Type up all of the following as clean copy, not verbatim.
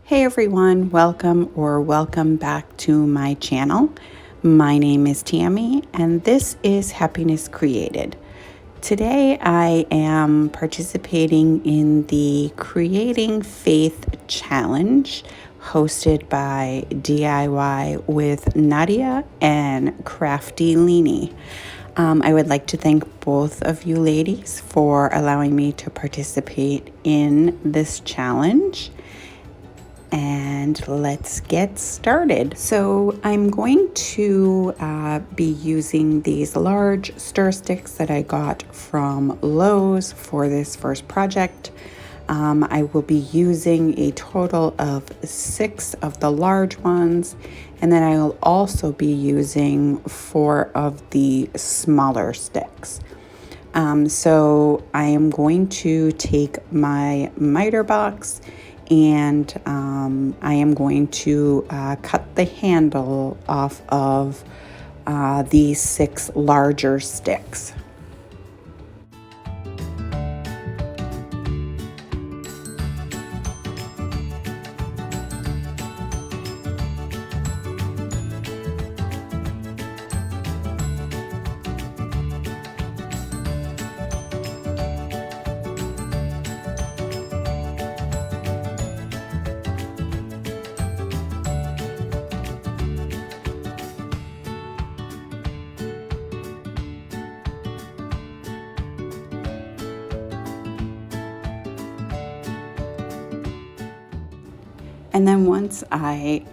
Hey everyone, welcome back to my channel. My name is Tammy and this is Happiness Created. Today I am participating in the Creating Faith Challenge hosted by DIY with Nadia and Krafty Leeny. I would like to thank both of you ladies for allowing me to participate in this challenge. And let's get started. So I'm going to be using these large stir sticks that I got from Lowe's for this first project. I will be using a total of 6 of the large ones, and then I will also be using 4 of the smaller sticks. So I am going to take my miter box and I am going to cut the handle off of these 6 larger sticks. And then once I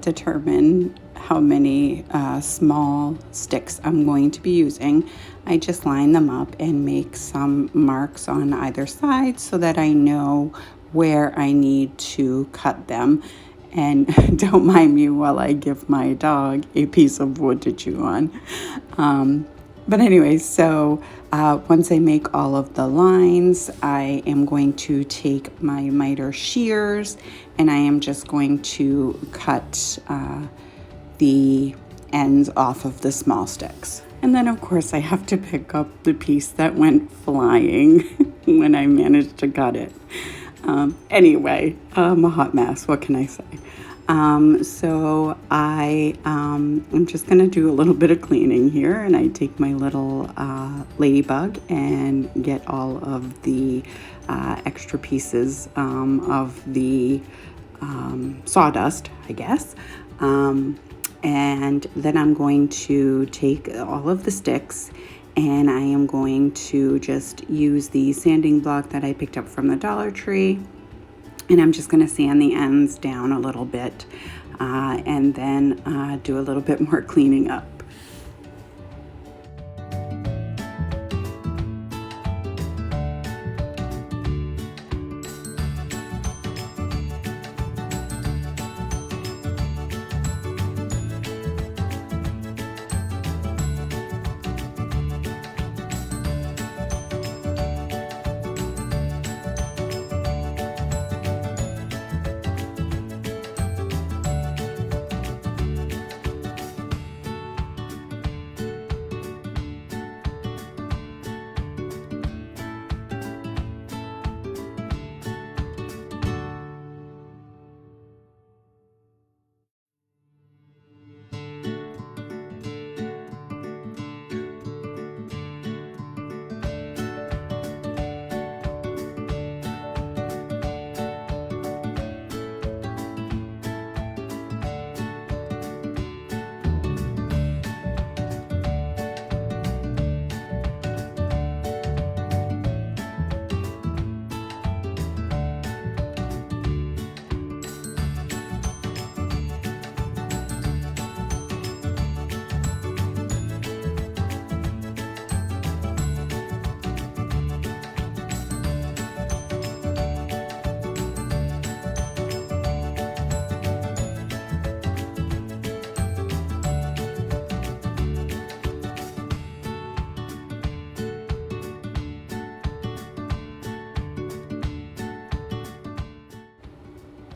determine how many small sticks I'm going to be using, I just line them up and make some marks on either side so that I know where I need to cut them. And don't mind me while I give my dog a piece of wood to chew on. But anyway, so once I make all of the lines, I am going to take my miter shears and I am just going to cut the ends off of the small sticks. And then of course I have to pick up the piece that went flying when I managed to cut it. Anyway, I'm a hot mess, what can I say? So I'm just going to do a little bit of cleaning here, and I take my little ladybug and get all of the extra pieces of the sawdust, I guess. And then I'm going to take all of the sticks and I am going to just use the sanding block that I picked up from the Dollar Tree. And I'm just going to sand the ends down a little bit and then do a little bit more cleaning up.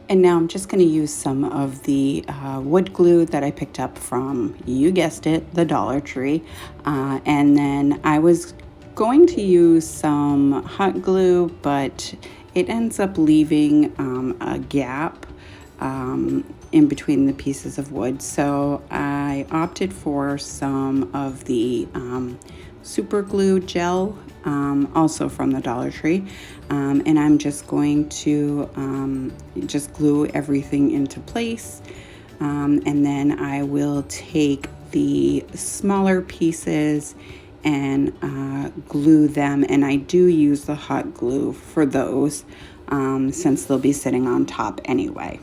And now I'm just going to use some of the wood glue that I picked up from, you guessed it, the Dollar Tree. And then I was going to use some hot glue, but it ends up leaving a gap in between the pieces of wood. So I opted for some of the super glue gel, also from the Dollar Tree, and I'm just going to just glue everything into place, and then I will take the smaller pieces and glue them, and I do use the hot glue for those, since they'll be sitting on top anyway.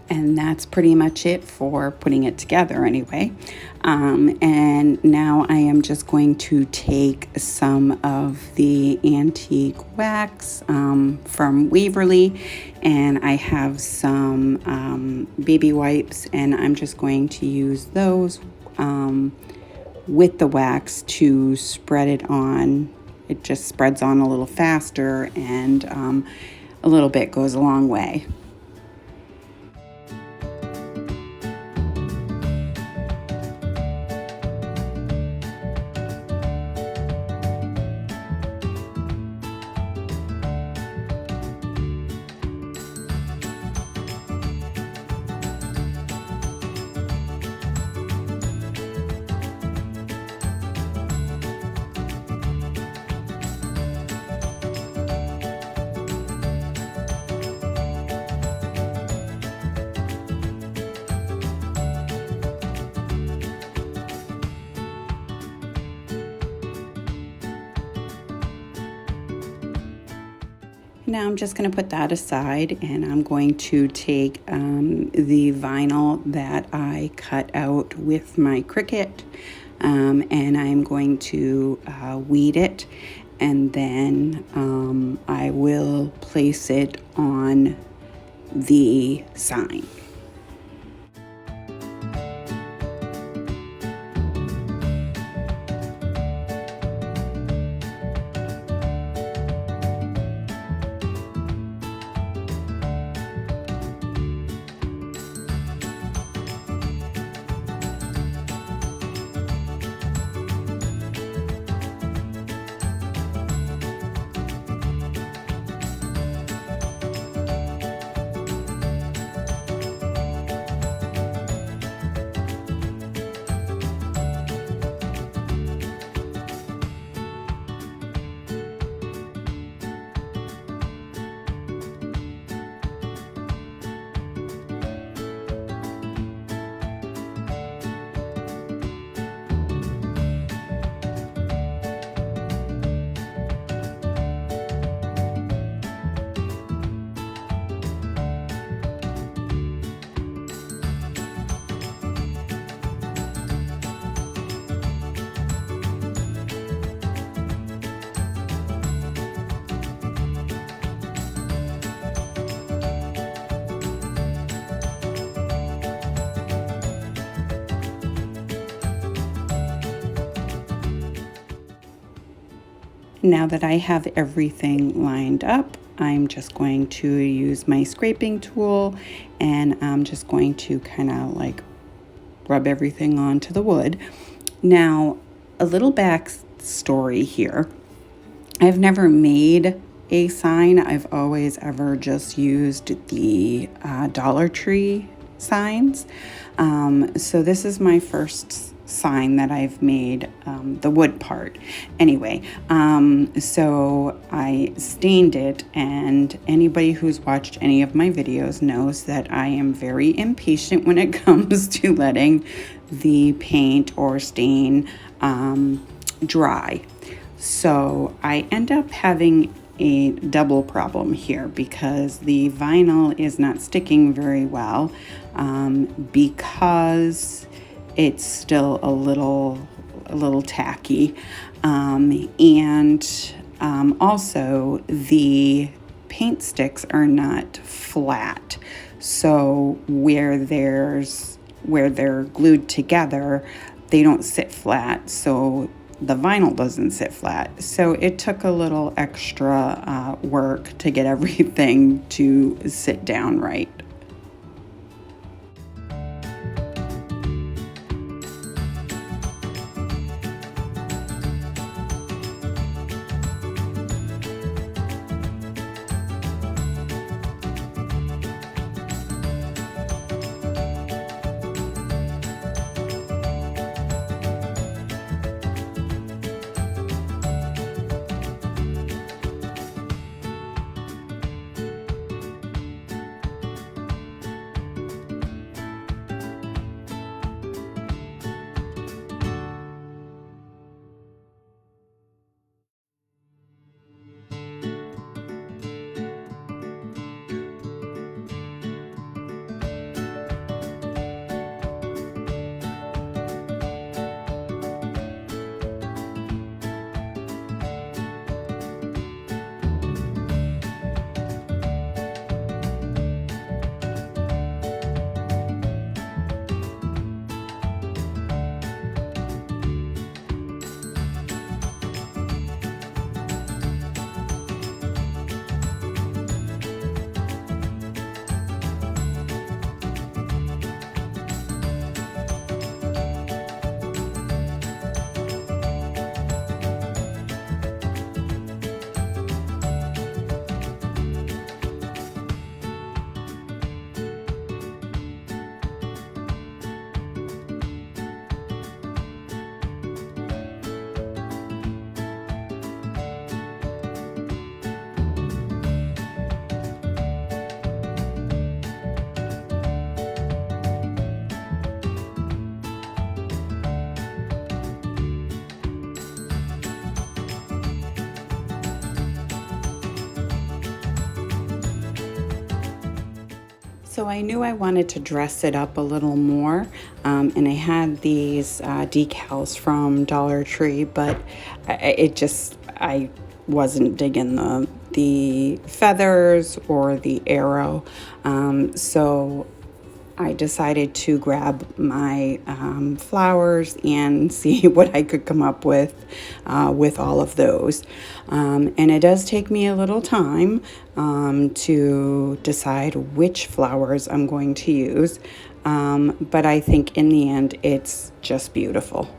And that's pretty much it for putting it together anyway. And now I am just going to take some of the antique wax from Waverly, and I have some baby wipes, and I'm just going to use those with the wax to spread it on. It just spreads on a little faster, and a little bit goes a long way. Now I'm just going to put that aside, and I'm going to take the vinyl that I cut out with my Cricut, and I'm going to weed it, and then I will place it on the sign. Now that I have everything lined up, I'm just going to use my scraping tool, and I'm just going to kind of like rub everything onto the wood. Now, a little backstory here. I've never made a sign. I've always ever just used the Dollar Tree signs. So this is my first sign that I've made, the wood part. Anyway, so I stained it, and anybody who's watched any of my videos knows that I am very impatient when it comes to letting the paint or stain dry. So I end up having a double problem here because the vinyl is not sticking very well, because it's still a little tacky, and Also, the paint sticks are not flat, so where they're glued together, they don't sit flat, so the vinyl doesn't sit flat. So it took a little extra work to get everything to sit down right. So I knew I wanted to dress it up a little more, and I had these decals from Dollar Tree, but I wasn't digging the feathers or the arrow, so I decided to grab my flowers and see what I could come up with all of those. And it does take me a little time to decide which flowers I'm going to use, but I think in the end it's just beautiful.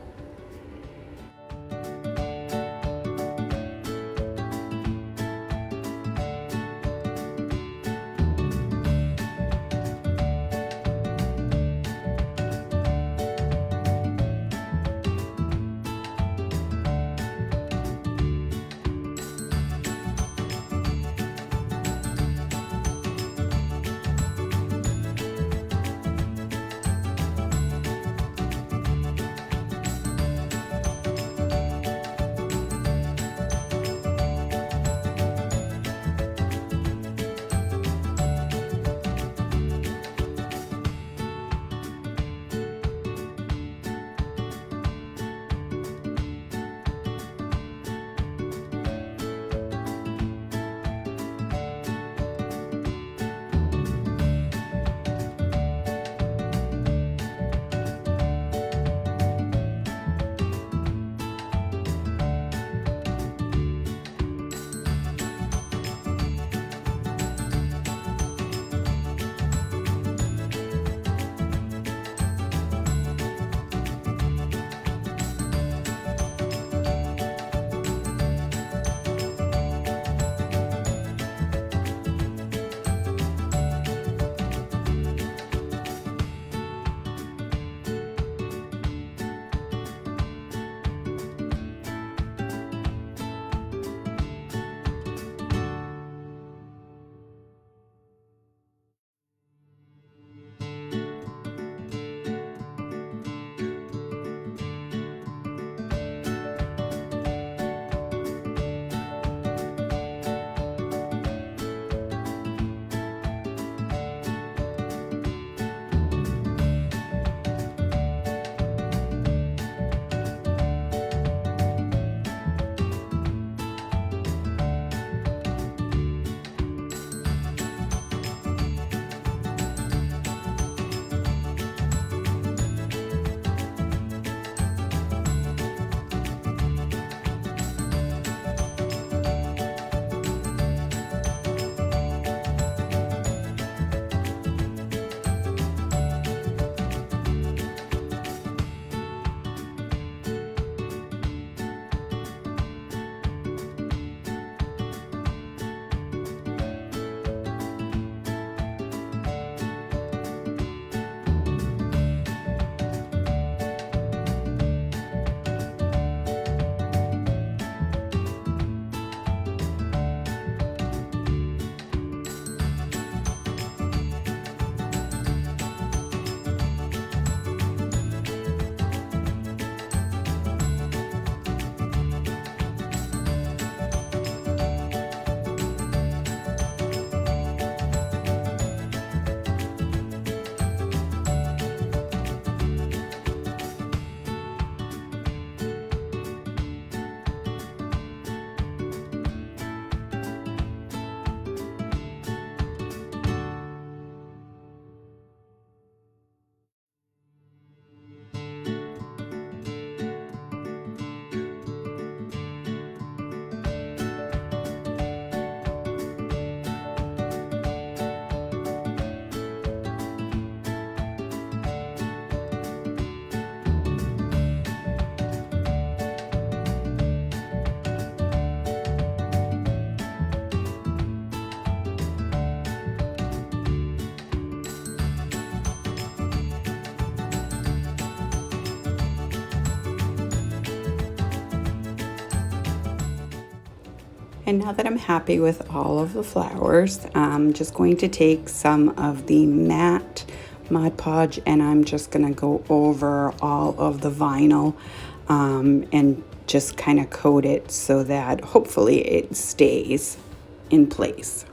And now that I'm happy with all of the flowers, I'm just going to take some of the matte Mod Podge and I'm just going to go over all of the vinyl and just kind of coat it so that hopefully it stays in place.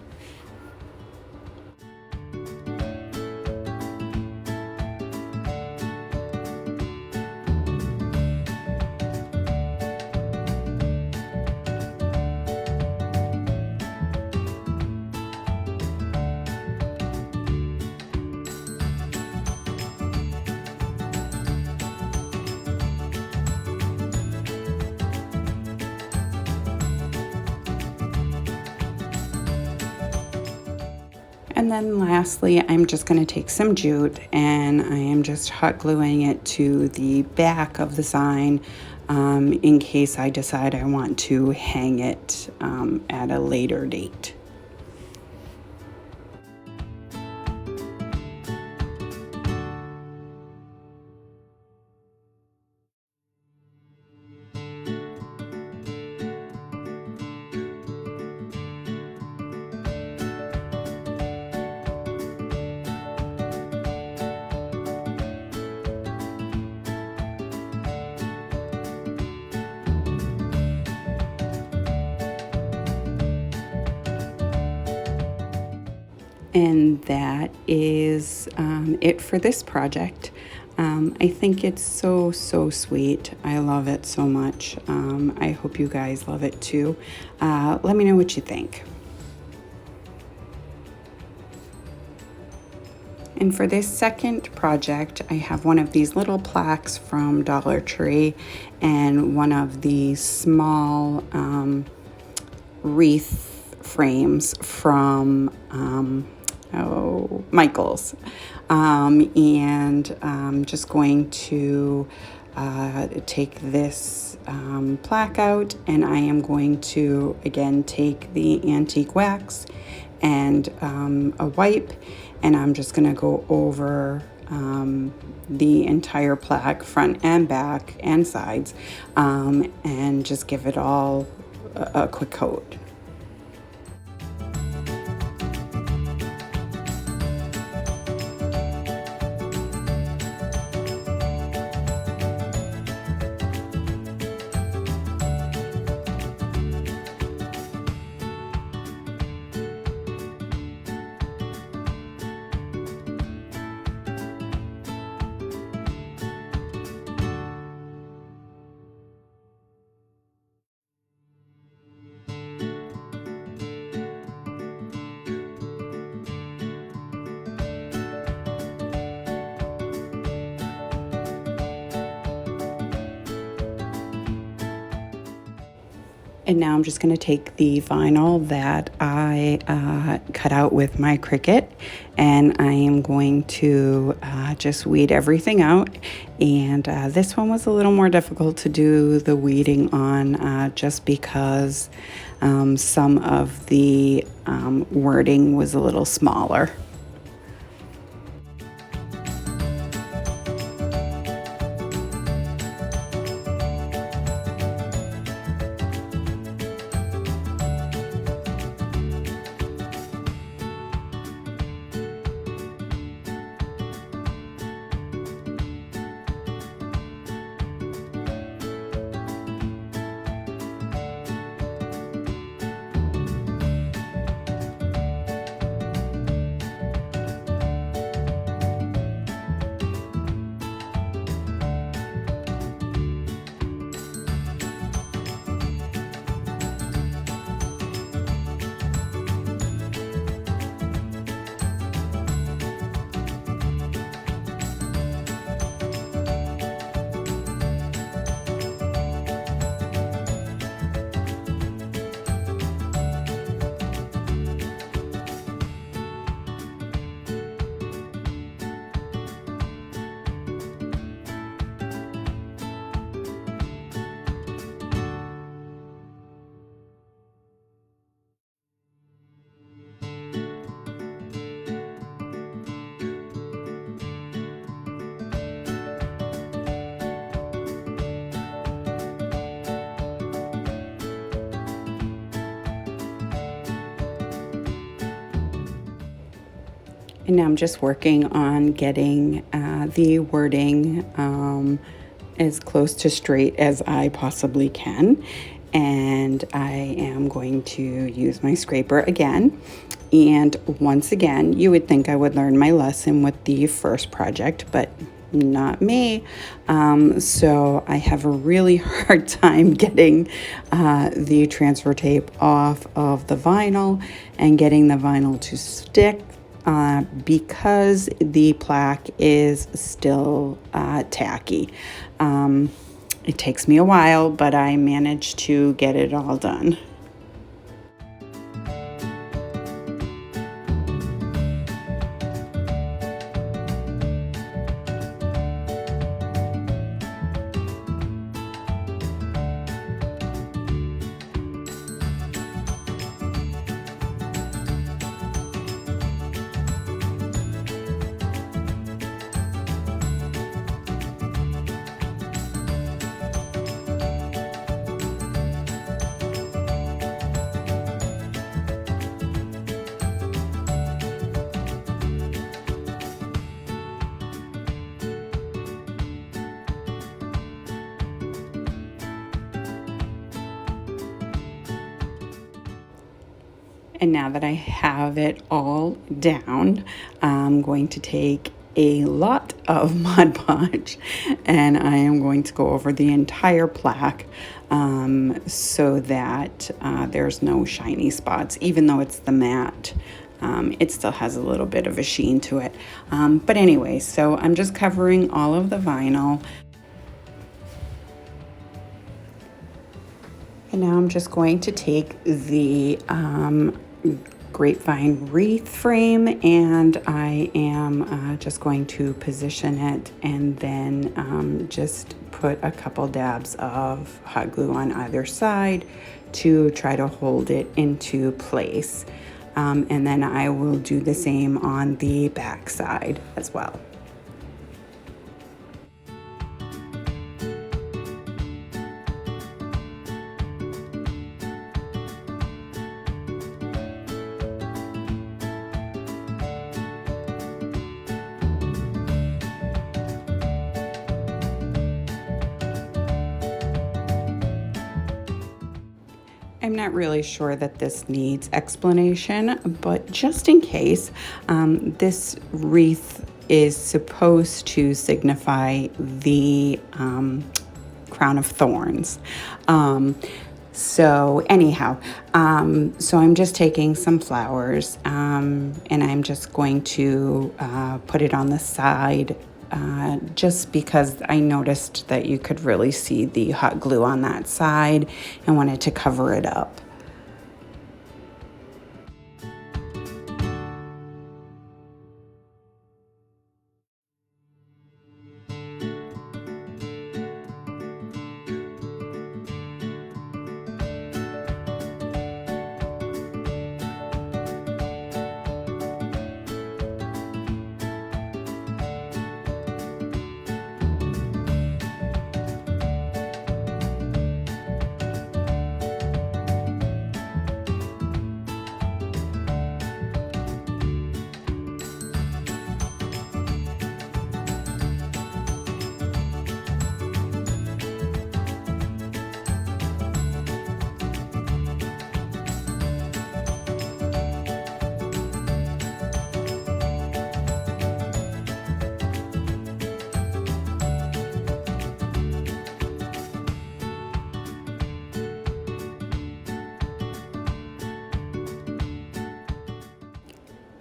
And then lastly, I'm just going to take some jute and I am just hot gluing it to the back of the sign in case I decide I want to hang it at a later date. And that is it for this project. I think it's so sweet. I love it so much. I hope you guys love it too. Let me know what you think. And for this second project, I have one of these little plaques from Dollar Tree and one of these small wreath frames from Michael's. And I'm just going to take this plaque out and I am going to again take the antique wax and a wipe and I'm just going to go over the entire plaque, front and back and sides, and just give it all a quick coat. And now I'm just going to take the vinyl that I cut out with my Cricut and I am going to just weed everything out. And this one was a little more difficult to do the weeding on just because some of the wording was a little smaller. And now I'm just working on getting the wording as close to straight as I possibly can. And I am going to use my scraper again. And once again, you would think I would learn my lesson with the first project, but not me. So I have a really hard time getting the transfer tape off of the vinyl and getting the vinyl to stick because the plaque is still tacky. It takes me a while, but I managed to get it all done. And now that I have it all down, I'm going to take a lot of Mod Podge and I am going to go over the entire plaque so that there's no shiny spots. Even though it's the matte, it still has a little bit of a sheen to it. But anyway, so I'm just covering all of the vinyl. And now I'm just going to take the grapevine wreath frame and I am just going to position it and then just put a couple dabs of hot glue on either side to try to hold it into place. And then I will do the same on the back side as well. I'm not really sure that this needs explanation, but just in case, this wreath is supposed to signify the crown of thorns. So anyhow, so I'm just taking some flowers and I'm just going to put it on the side just because I noticed that you could really see the hot glue on that side and wanted to cover it up.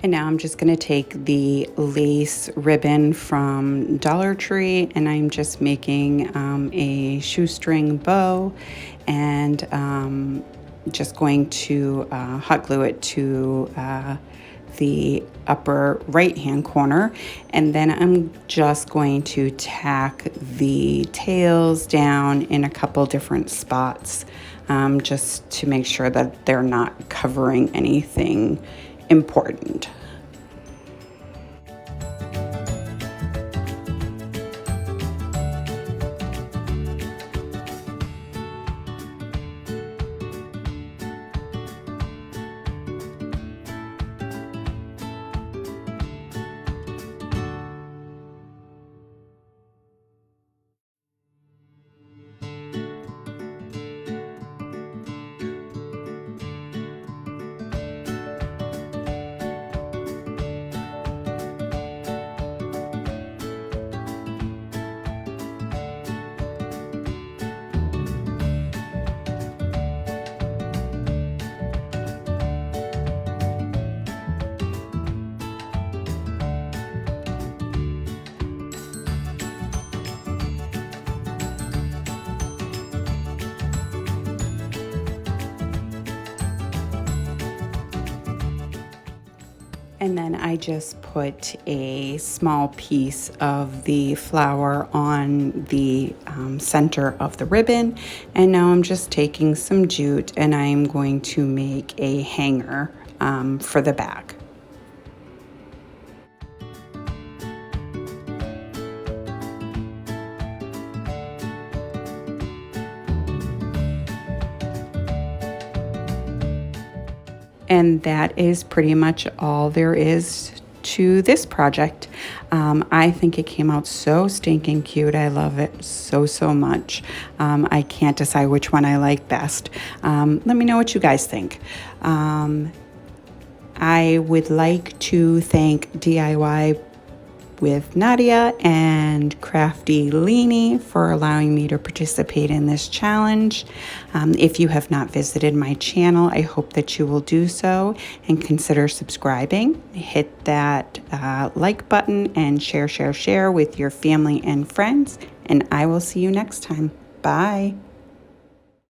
And now I'm just going to take the lace ribbon from Dollar Tree and I'm just making a shoestring bow and just going to hot glue it to the upper right hand corner, and then I'm just going to tack the tails down in a couple different spots just to make sure that they're not covering anything important. And then I just put a small piece of the flower on the center of the ribbon. And now I'm just taking some jute and I'm going to make a hanger for the back. And that is pretty much all there is to this project. I think it came out so stinking cute. I love it so much. I can't decide which one I like best. Let me know what you guys think. I would like to thank DIY with Nadia and Krafty Leeny for allowing me to participate in this challenge. If you have not visited my channel, I hope that you will do so and consider subscribing. Hit that like button and share with your family and friends, and I will see you next time. Bye.